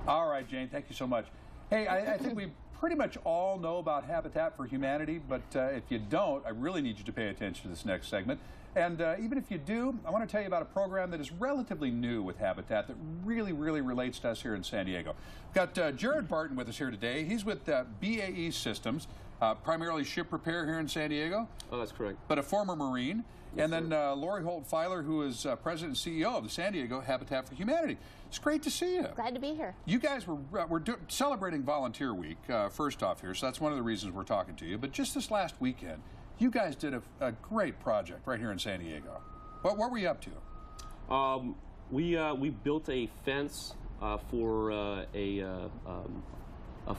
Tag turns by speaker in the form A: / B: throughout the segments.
A: All right, Jane, thank you so much. Hey, I think we pretty much all know about Habitat for Humanity, but if you don't, I really need you to pay attention to this next segment. And even if you do, I want to tell you about a program that is relatively new with Habitat that really relates to us here in San Diego. We've got Jared Barton with us here today. He's with BAE Systems, primarily ship repair here in San Diego.
B: Oh, that's correct.
A: But a former Marine.
B: Yes,
A: and then Lori Holt-Filer, who is President and CEO of the San Diego Habitat for Humanity. It's great to see you.
C: Glad to be here.
A: You guys were celebrating Volunteer Week first off here, so that's one of the reasons we're talking to you. But just this last weekend, you guys did a great project right here in San Diego. What were you up to?
B: We built a fence for a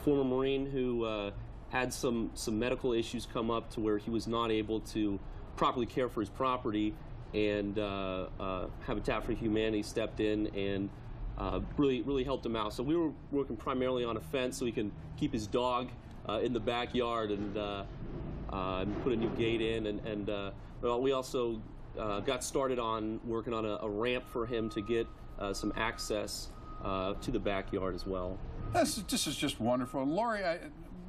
B: former Marine who had some medical issues come up to where he was not able to properly care for his property, and Habitat for Humanity stepped in and really helped him out. So we were working primarily on a fence so he can keep his dog in the backyard and put a new gate in, and we also got started on working on a ramp for him to get some access to the backyard as well.
A: This is just wonderful. Lori,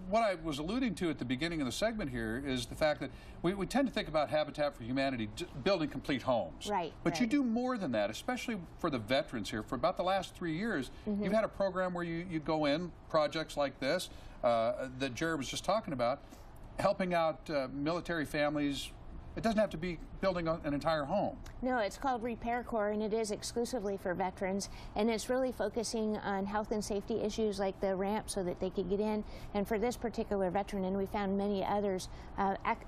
A: what I was alluding to at the beginning of the segment here is the fact that we tend to think about Habitat for Humanity building complete homes.
C: Right.
A: But you do more than that, especially for the veterans here. For about the last 3 years, you've had a program where you go in, projects like this, that Jared was just talking about, helping out military families. It doesn't have to be building an entire home.
C: No, it's called Repair Corps, and it is exclusively for veterans, and it's really focusing on health and safety issues like the ramp so that they could get in, and for this particular veteran, and we found many others,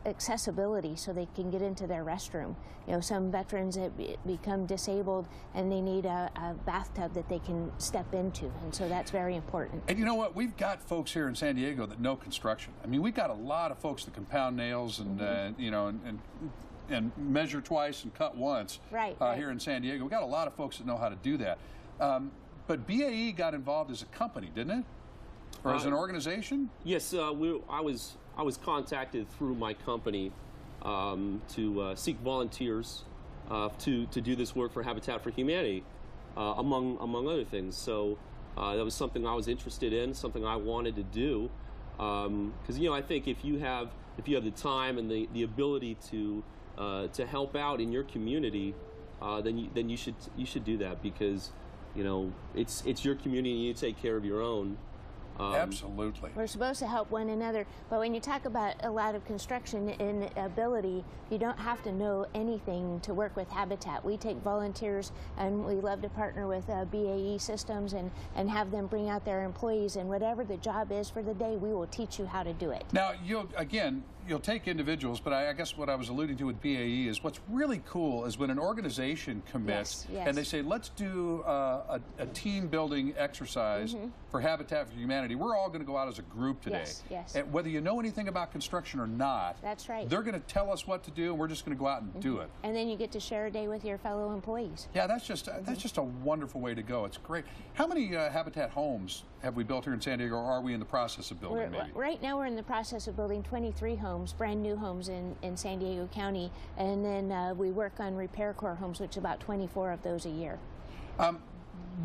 C: accessibility so they can get into their restroom. You know, some veterans have become disabled and they need a bathtub that they can step into, and so that's very important.
A: And you know what? We've got folks here in San Diego that know construction. I mean, we've got a lot of folks that can pound nails and you know, and measure twice and cut once.
C: Right.
A: Here in San Diego. We've got a lot of folks that know how to do that. But BAE got involved as a company, didn't it? Or as an organization?
B: Yes, I was contacted through my company to seek volunteers to do this work for Habitat for Humanity, among other things. So that was something I was interested in, something I wanted to do, because I think if you have the time and the ability to help out in your community, then you should do that, because it's your community and you take care of your own.
A: Absolutely.
C: We're supposed to help one another, but when you talk about a lot of construction and ability, you don't have to know anything to work with Habitat. We take volunteers, and we love to partner with BAE Systems and have them bring out their employees, and whatever the job is for the day, we will teach you how to do it.
A: Now, you'll take individuals, but I guess what I was alluding to with BAE is what's really cool is when an organization commits and they say, let's do a team building exercise for Habitat for Humanity. We're all going to go out as a group today.
C: Yes.
A: And whether you know anything about construction or not,
C: that's right.
A: They're going to tell us what to do, and we're just going to go out and do it.
C: And then you get to share a day with your fellow employees.
A: Yeah, that's just a wonderful way to go. It's great. How many Habitat homes have we built here in San Diego, or are we in the process of building? Maybe
C: right now we're in the process of building 23 homes, brand new homes in San Diego County, and then we work on Repair Corps homes, which is about 24 of those a year.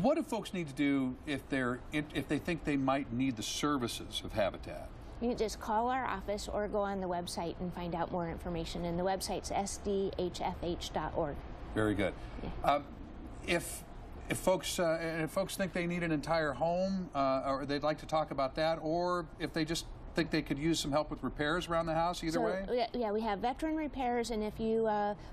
A: What do folks need to do if they think they might need the services of Habitat?
C: You can just call our office or go on the website and find out more information, and the website's SDHFH.org.
A: Very good.
C: Yeah.
A: If folks think they need an entire home, or they'd like to talk about that, or if they just think they could use some help with repairs around the house, either way?
C: Yeah, we have veteran repairs, and if you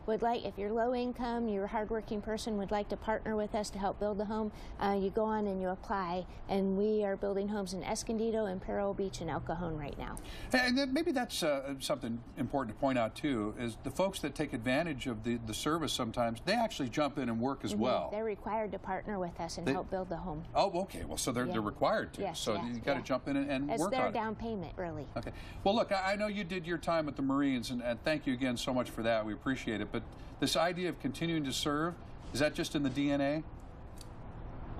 C: if you're low income, you're a hardworking person, would like to partner with us to help build the home, you go on and you apply, and we are building homes in Escondido, Imperial Beach, and El Cajon right now.
A: And then maybe that's something important to point out too, is the folks that take advantage of the service sometimes, they actually jump in and work as well.
C: They're required to partner with us and help build the home.
A: Oh, okay. Well, so they're required to.
C: Yes,
A: so you got to jump in and work on it.
C: It's their down payment. Really.
A: Okay. Well, look, I know you did your time with the Marines, and thank you again so much for that. We appreciate it. But this idea of continuing to serve, is that just in the DNA?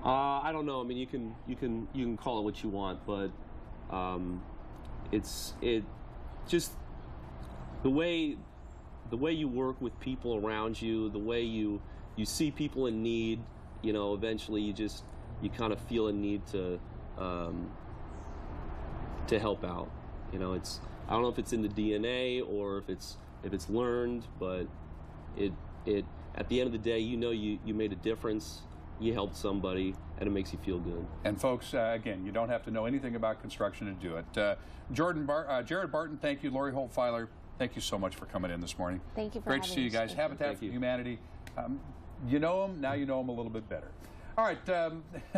B: I don't know. I mean, you can call it what you want, but it's just the way you work with people around you, the way you see people in need. Eventually you just you kind of feel a need to help out. You know, I don't know if it's in the DNA or if it's learned, but it at the end of the day, you know, you made a difference, you helped somebody, and it makes you feel good.
A: And folks, again, you don't have to know anything about construction to do it. Jared Barton, thank you. Lori Holt-Filer, thank you so much for coming in this morning.
C: Thank you for
A: Great to see you guys.
C: Thank
A: Habitat for Humanity. You know them, now you know them a little bit better. All right,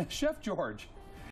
A: Chef George,